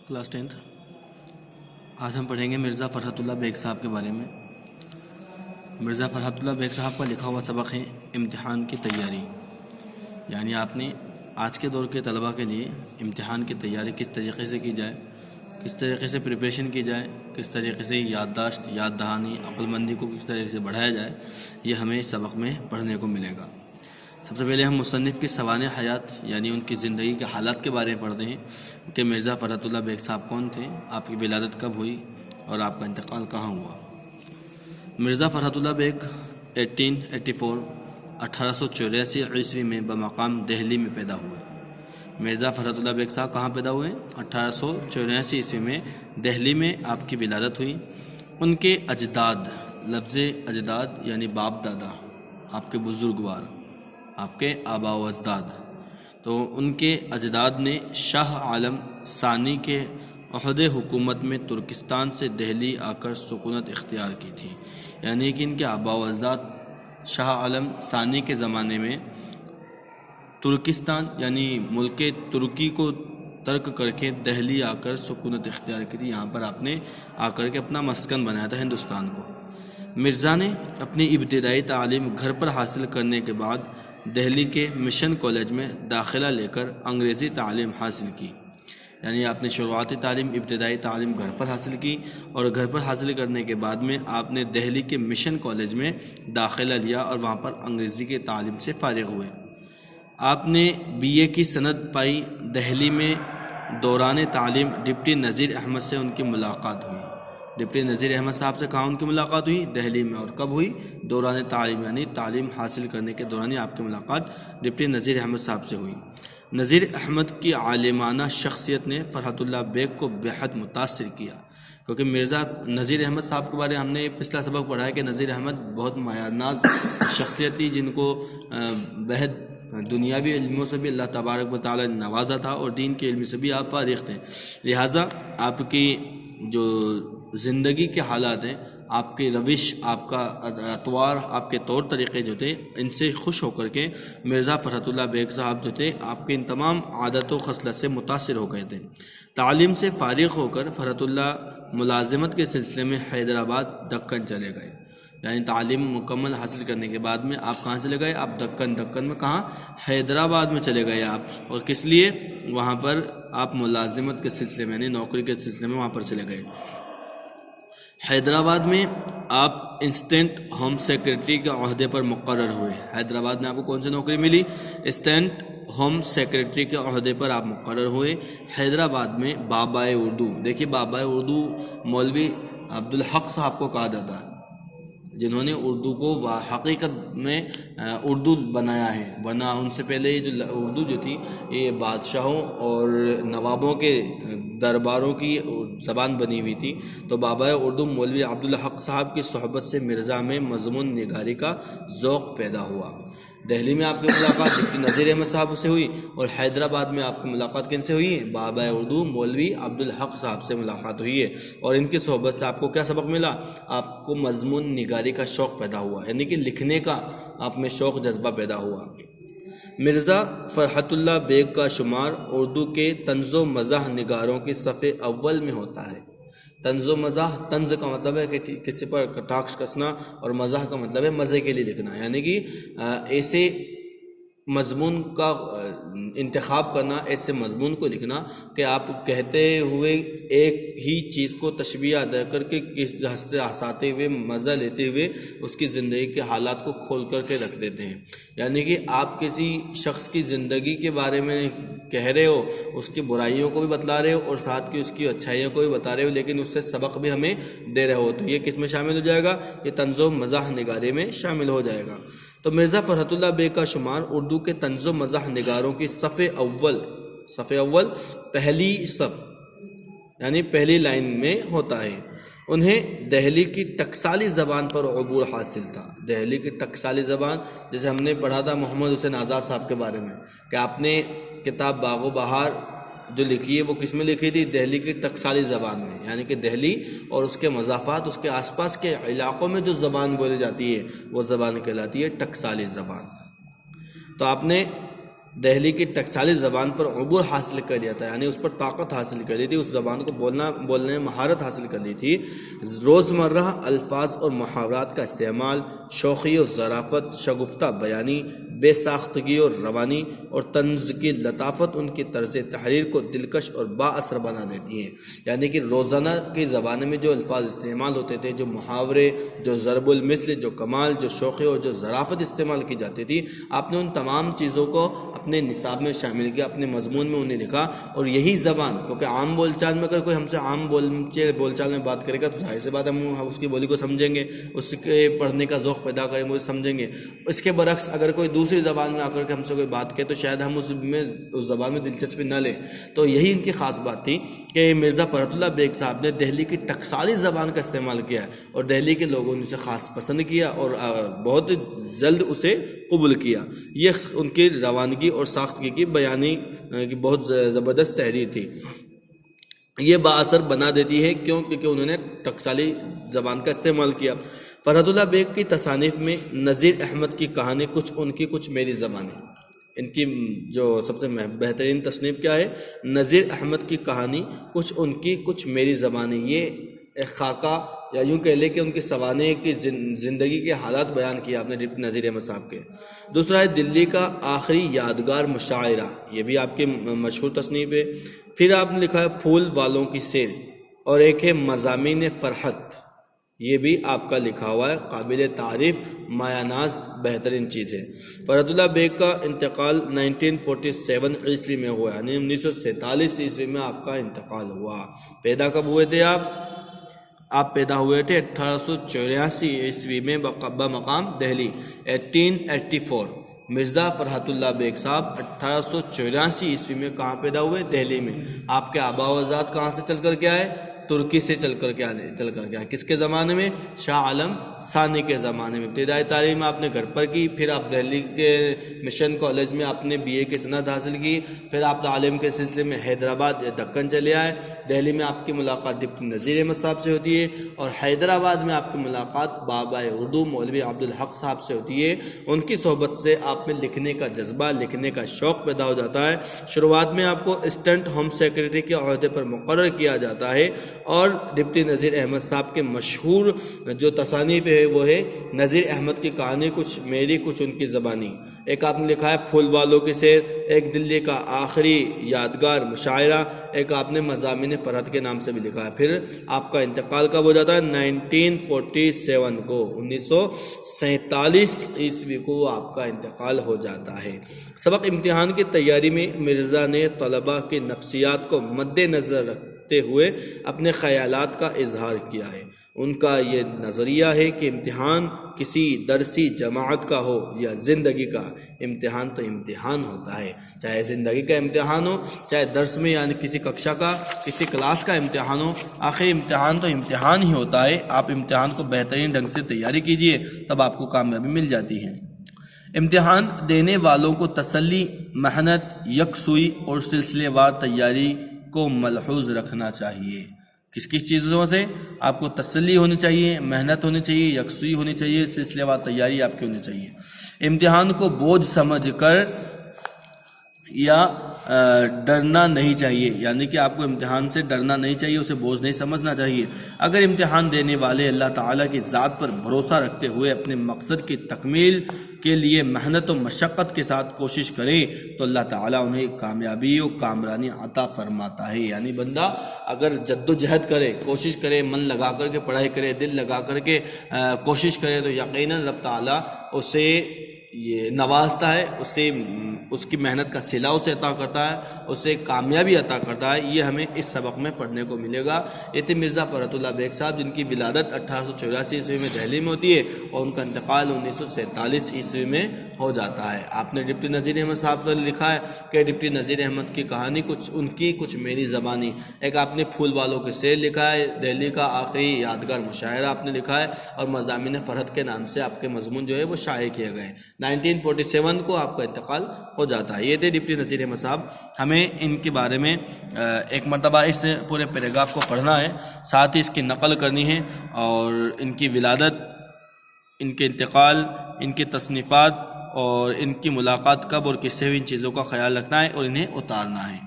Class 10th। आज हम पढ़ेंगे मिर्ज़ा फ़रहतुल्लाह बेग साहब के बारे में। मिर्ज़ा फ़रहतुल्लाह बेग साहब का लिखा हुआ सबक है इम्तिहान की तैयारी। यानी आपने आज के दौर के तलबा के लिए इम्तिहान की तैयारी किस तरीक़े से की जाए, किस तरीक़े से प्रिपरेशन की जाए, किस तरीक़े से याददाश्त, याद दहानी, अक्लमंदी को किस तरीके से बढ़ाया जाए, ये हमें इस सबक में पढ़ने को मिलेगा। सबसे पहले हम मुसन्निफ़ की सवाने हयात यानी उनकी ज़िंदगी के हालात के बारे में पढ़ते हैं कि मिर्ज़ा फ़रहतुल्लाह बेग साहब कौन थे, आपकी विलादत कब हुई और आपका इंतकाल कहाँ हुआ। मिर्ज़ा फ़रहतुल्लाह बेग 1884 ईस्वी में बमकाम दिल्ली में पैदा हुए। मिर्ज़ा फ़रहतुल्लाह बेग साहब कहाँ पैदा हुए? 1884 ईस्वी में दिल्ली में आपकी विलादत हुई। उनके अजदाद, लफ्ज़ अजदाद यानी बाप दादा, आपके बुज़ुर्गवार, आपके आबा व अजदाद, तो उनके अजदाद ने शाह आलम सानी के अहद हुकूमत में तुर्किस्तान से दिल्ली आकर सुकूनत इख्तियार की थी। यानी कि इनके आबा व अजदाद शाह आलम सानी के ज़माने में तुर्किस्तान यानी मुल्क तुर्की को तर्क करके दिल्ली आकर सुकूनत इख्तियार की थी। यहाँ पर आपने आकर के अपना मस्कन बनाया था हिंदुस्तान को। मिर्ज़ा ने अपनी इब्तिदाई तालीम घर पर हासिल करने के बाद दिल्ली के मिशन कॉलेज में दाखिला लेकर अंग्रेज़ी तालीम हासिल की। यानी आपने शुरुआती तालीम, इब्तिदाई तालीम घर पर हासिल की और घर पर हासिल करने के बाद में आपने दिल्ली के मिशन कॉलेज में दाखिला लिया और वहाँ पर अंग्रेज़ी के तालीम से फ़ारिग हुए। आपने BA की सनद पाई। दिल्ली में दौरान तालीम डिप्टी नज़ीर अहमद से उनकी मुलाकात हुई। डिप्टी नज़ीर अहमद साहब से कहाँ उनकी मुलाकात हुई? दिल्ली में। और कब हुई? दौरान तालीम यानी तालीम हासिल करने के दौरान ही आपकी मुलाकात डिप्टी नज़ीर अहमद साहब से हुई। नज़ीर अहमद की आलिमाना शख्सियत ने फ़रहतुल्लाह बेग को बेहद मुतासिर किया, क्योंकि मिर्ज़ा नज़ीर अहमद साहब के बारे में हमने पिछला सबक पढ़ा है कि नज़ीर अहमद बहुत मायानाज शख्सियत थी, जिनको बेहद दुनियावी इल्मों से भी अल्लाह तबारक व तआला ने नवाजा था और दीन के इल्म से भी आप फारिग थे। लिहाजा आपकी जो ज़िंदगी के हालात हैं, आपकी रविश, आपका अतवार, आपके तौर तरीक़े जो थे, इनसे खुश होकर के मिर्ज़ा फ़रहतुल्लाह बेग साहब जो थे आपके इन तमाम आदत व खसलत से मुतासिर हो गए थे। तालीम से फ़ारिग होकर फ़रहतुल्लाह मुलाज़मत के सिलसिले में हैदराबाद, दक्कन चले गए। यानी तालीम मुकम्मल हासिल करने के बाद में आप कहाँ चले गए? आप दक्कन में कहाँ? हैदराबाद में चले गए आप। और किस लिए? वहाँ पर आप मुलाज़मत के सिलसिले में यानी नौकरी के सिलसिले में वहाँ पर चले गए। हैदराबाद में आप इंस्टेंट होम सेक्रेटरी के अहदे पर मुक़र्रर हुए। हैदराबाद में आपको कौन सी नौकरी मिली? इंस्टेंट होम सेक्रेटरी के अहदे पर आप मुक़र्रर हुए। हैदराबाद में बाबाए उर्दू, देखिए बाबाए उर्दू मौलवी अब्दुल हक साहब को कहा जाता है, जिन्होंने उर्दू को हकीकत में उर्दू बनाया है। वरना उनसे पहले ये जो उर्दू जो थी ये बादशाहों और नवाबों के दरबारों की ज़बान बनी हुई थी। तो बाबा उर्दू मौलवी अब्दुल हक साहब की सोहबत से मिर्ज़ा में मज़मून निगारी का ज़ौक़ पैदा हुआ। दिल्ली में आपकी मुलाकात डिप्टी नज़ीर अहमद साहब से हुई और हैदराबाद में आपकी मुलाकात किन से हुई है? बाबा उर्दू मौलवी अब्दुल हक साहब से मुलाकात हुई है। और इनकी सोहबत से आपको क्या सबक मिला? आपको मज़मून निगारी का शौक़ पैदा हुआ, यानी कि लिखने का आप में शौक़ जज्बा पैदा हुआ। मिर्ज़ा फ़रहतुल्लाह बेग का शुमार उर्दू के तंज़ो मज़ाह निगारों के सफ़े अव्वल में होता है। तंज़ो मज़ाह, तंज़ का मतलब है कि किसी पर कटाक्ष कसना और मज़ाह का मतलब है मज़े के लिए लिखना, यानी कि ऐसे मज़मून का इंतखाब करना, ऐसे मज़मून को लिखना कि आप कहते हुए एक ही चीज़ को तशबीह अदा करके हंसाते हुए, मज़ा लेते हुए उसकी ज़िंदगी के हालात को खोल करके रख देते हैं। यानी कि आप किसी शख्स की ज़िंदगी के बारे में कह रहे हो, उसकी बुराइयों को भी बतला रहे हो और साथ की उसकी अच्छाइयों को भी बता रहे हो, लेकिन उससे सबक भी हमें दे रहे हो, तो ये किस में शामिल हो जाएगा? ये तंज़ो मज़ाह निगारे में शामिल हो जाएगा। तो मिर्ज़ा फ़रहतुल्लाह बेग का शुमार उर्दू के तंज़ो मज़ाह निगारों की सफ़े अव्वल पहली सफ़ यानी पहली लाइन में होता है। उन्हें दिल्ली की टकसाली ज़बान पर अबूर हासिल था। दिल्ली की टकसाली ज़बान, जैसे हमने पढ़ा था मोहम्मद हुसैन आज़ाद साहब के बारे में कि आपने किताब बाग़ो बहार जो लिखी है वो किस में लिखी थी? दिल्ली की टकसाली ज़बान में। यानी कि दिल्ली और उसके मज़ाफ़ात, उसके आसपास के इलाक़ों में जो ज़बान बोली जाती है वो ज़बान कहलाती है टकसाली ज़बान। तो आपने دہلی کی ٹکسالی زبان پر عبور حاصل کر لیا تھا، یعنی اس پر طاقت حاصل کر لی تھی، اس زبان کو بولنے میں مہارت حاصل کر لی تھی۔ روزمرہ الفاظ اور محاورات کا استعمال، شوخی اور ظرافت، شگفتہ بیانی، بے ساختگی اور روانی اور طنز کی لطافت ان کی طرز تحریر کو دلکش اور با اثر بنا دیتی ہیں۔ یعنی کہ روزانہ کی زبان میں جو الفاظ استعمال ہوتے تھے، جو محاورے، جو ضرب المثل، جو کمال، جو شوخی اور جو ظرافت استعمال کی جاتی تھی، آپ نے ان تمام چیزوں کو اپنے نصاب میں شامل کیا، اپنے مضمون میں انہیں لکھا۔ اور یہی زبان، کیونکہ عام بول چال میں اگر کوئی ہم سے عام بول چال میں بات کرے گا تو ظاہر سی بات ہم اس کی بولی کو سمجھیں گے، اس کے پڑھنے کا ذوق پیدا کریں گے، اسے سمجھیں گے۔ اس کے برعکس اگر کوئی دوسری زبان میں آ کر کے ہم سے کوئی بات کرے تو شاید ہم اس زبان میں دلچسپی نہ لیں۔ تو یہی ان کی خاص بات تھی کہ مرزا فرحت اللہ بیگ صاحب نے دہلی کی ٹکسالی زبان کا استعمال کیا اور دہلی کے لوگوں نے اسے خاص پسند کیا اور بہت جلد اسے قبول کیا۔ یہ ان کی روانگی اور ساختگی کی بیانی کی بہت زبردست تحریر تھی۔ یہ بااثر بنا دیتی ہے کیونکہ انہوں نے ٹکسالی زبان کا استعمال کیا۔ فرحت اللہ بیگ کی تصانیف میں نذیر احمد کی کہانی، کچھ میری زبانی، ان کی جو سب سے بہترین تصنیف کیا ہے؟ نذیر احمد کی کہانی، کچھ میری زبانی۔ یہ ایک خاکہ یا یوں کہہ لیں کہ ان کی سوانح کی زندگی کے حالات بیان کیا آپ نے ڈپٹی نذیر احمد صاحب کے۔ دوسرا ہے دلی کا آخری یادگار مشاعرہ، یہ بھی آپ کی مشہور تصنیف ہے۔ پھر آپ نے لکھا ہے پھول والوں کی سیر، اور ایک ہے مضامین فرحت، یہ بھی آپ کا لکھا ہوا ہے، قابل تعریف مایہ ناز بہترین چیز ہے۔ فرحت اللہ بیگ کا انتقال 1947 عیسوی میں ہوا، یعنی 1947 عیسوی میں آپ کا انتقال ہوا۔ پیدا کب ہوئے تھے آپ پیدا ہوئے تھے 1884 عیسوی میں بمقام دہلی 1884۔ مرزا فرحت اللہ بیگ صاحب 1884 عیسوی میں کہاں پیدا ہوئے؟ دہلی میں۔ آپ کے آبا و اجداد کہاں سے چل کر کے آئے؟ ترکی سے چل کر کے آئے۔ کس کے زمانے میں؟ شاہ عالم ثانی کے زمانے میں۔ ابتدائی تعلیم آپ نے گھر پر کی، پھر آپ دہلی کے مشن کالج میں آپ نے BA کی سند حاصل کی، پھر آپ تعلیم کے سلسلے میں حیدرآباد یا دکن چلے آئے۔ دہلی میں آپ کی ملاقات ڈپٹی نذیر احمد صاحب سے ہوتی ہے، اور حیدرآباد میں آپ کی ملاقات بابا اردو مولوی عبدالحق صاحب سے ہوتی ہے۔ ان کی صحبت سے آپ میں لکھنے کا جذبہ، لکھنے کا شوق پیدا ہو جاتا ہے۔ شروعات میں آپ کو اسسٹنٹ ہوم سیکرٹری کے عہدے پر مقرر کیا جاتا ہے، اور ڈپٹی نذیر احمد صاحب کے مشہور جو تصانیف ہے وہ ہے نذیر احمد کی کہانی، کچھ میری، کچھ ان کی زبانی۔ ایک آپ نے لکھا ہے پھول والوں کی سیر، ایک دلی کا آخری یادگار مشاعرہ، ایک آپ نے مضامین فرحت کے نام سے بھی لکھا ہے۔ پھر آپ کا انتقال کب ہو جاتا ہے؟ 1947 کو، 1947 عیسوی کو آپ کا انتقال ہو جاتا ہے۔ سبق امتحان کی تیاری میں مرزا نے طلباء کی نفسیات کو مد نظر رکھتے ہوئے اپنے خیالات کا اظہار کیا ہے۔ ان کا یہ نظریہ ہے کہ امتحان کسی درسی جماعت کا ہو یا زندگی کا، امتحان تو امتحان ہوتا ہے، چاہے زندگی کا امتحان ہو، چاہے درس میں یعنی کسی ککشا کا، کسی کلاس کا امتحان ہو، آخر امتحان تو امتحان ہی ہوتا ہے۔ آپ امتحان کو بہترین ڈھنگ سے تیاری کیجئے، تب آپ کو کامیابی مل جاتی ہے۔ امتحان دینے والوں کو تسلی، محنت، یکسوئی اور سلسلے وار تیاری کو ملحوظ رکھنا چاہیے۔ کس چیزوں سے؟ آپ کو تسلی ہونی چاہیے، محنت ہونی چاہیے، یکسوئی ہونی چاہیے، سلسلے وار تیاری آپ کی ہونی چاہیے۔ امتحان کو بوجھ سمجھ کر یا ڈرنا نہیں چاہیے، یعنی کہ آپ کو امتحان سے ڈرنا نہیں چاہیے، اسے بوجھ نہیں سمجھنا چاہیے۔ اگر امتحان دینے والے اللہ تعالیٰ کی ذات پر بھروسہ رکھتے ہوئے اپنے مقصد کی تکمیل کے لیے محنت و مشقت کے ساتھ کوشش کریں تو اللہ تعالیٰ انہیں کامیابی و کامرانی عطا فرماتا ہے۔ یعنی بندہ اگر جد و جہد کرے، کوشش کرے، من لگا کر کے پڑھائی کرے، دل لگا کر کے کوشش کرے تو یقیناً رب تعالیٰ اسے یہ نوازتا ہے، اس کی محنت کا صلہ اسے عطا کرتا ہے، اسے کامیابی عطا کرتا ہے۔ یہ ہمیں اس سبق میں پڑھنے کو ملے گا۔ یہ تھے مرزا فرحت اللہ بیگ صاحب، جن کی ولادت 1884 عیسوی میں دہلی میں ہوتی ہے اور ان کا انتقال 1947 عیسوی میں ہو جاتا ہے۔ آپ نے ڈپٹی نذیر احمد صاحب سے لکھا ہے کہ ڈپٹی نذیر احمد کی کہانی، کچھ میری زبانی۔ ایک آپ نے پھول والوں کے سیر لکھا ہے، دہلی کا آخری یادگار مشاعرہ آپ نے لکھا ہے، اور مضامین فرحت کے نام سے آپ کے مضمون جو ہے وہ شائع کیے گئے۔ 1947 کو آپ کا انتقال ہو جاتا ہے۔ یہ تھے ڈپٹی نذیر احمد صاحب۔ ہمیں ان کے بارے میں ایک مرتبہ اس پورے پیراگراف کو پڑھنا ہے، ساتھ ہی اس کی نقل کرنی ہے، اور ان کی ولادت، ان کے انتقال، ان کی تصنیفات اور ان کی ملاقات کب اور کس سے ہوئی، ان چیزوں کا خیال رکھنا ہے اور انہیں اتارنا ہے۔